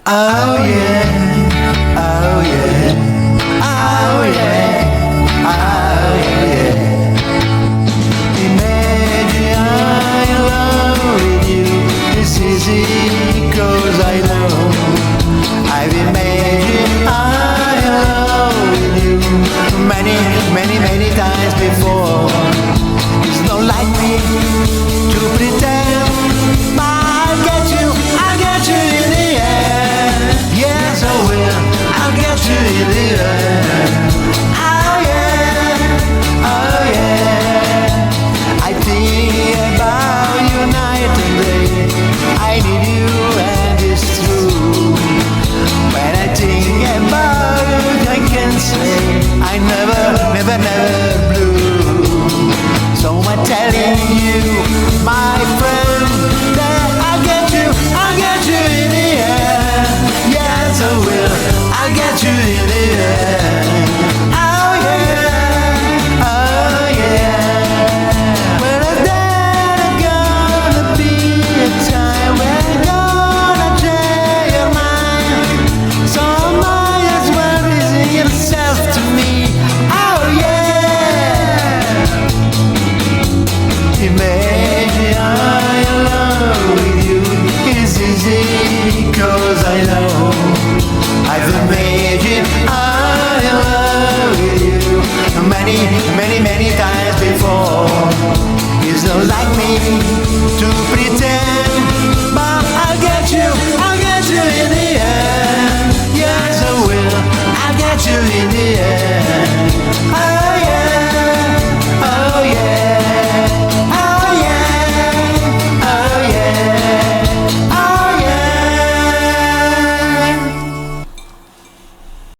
Oh yeah, oh yeah, oh yeah, oh yeah. Imagine I'm alone with you. It's easy 'cause I know. I've imagined I'm alone with you many, many, many times before. It's not like me to pretend, but I'll get you in the end. Yes, I will, I'll get you in the end. Oh yeah, oh yeah. I think about you night and day. I need you and it's true. When I think about you, I can say I never, never, never blue. So I'm telling you, my friend, that I'll get you in the end. Yes, I will, I'll get you in the end. Oh yeah, oh yeah. Well, there's gonna be a time when you're gonna change your mind. So might as well reason yourself to me. Oh yeah. Imagine I'm alone with you. It's easy 'cause I know. I've imagined I'm alone with you many, many, many times before. It's not like me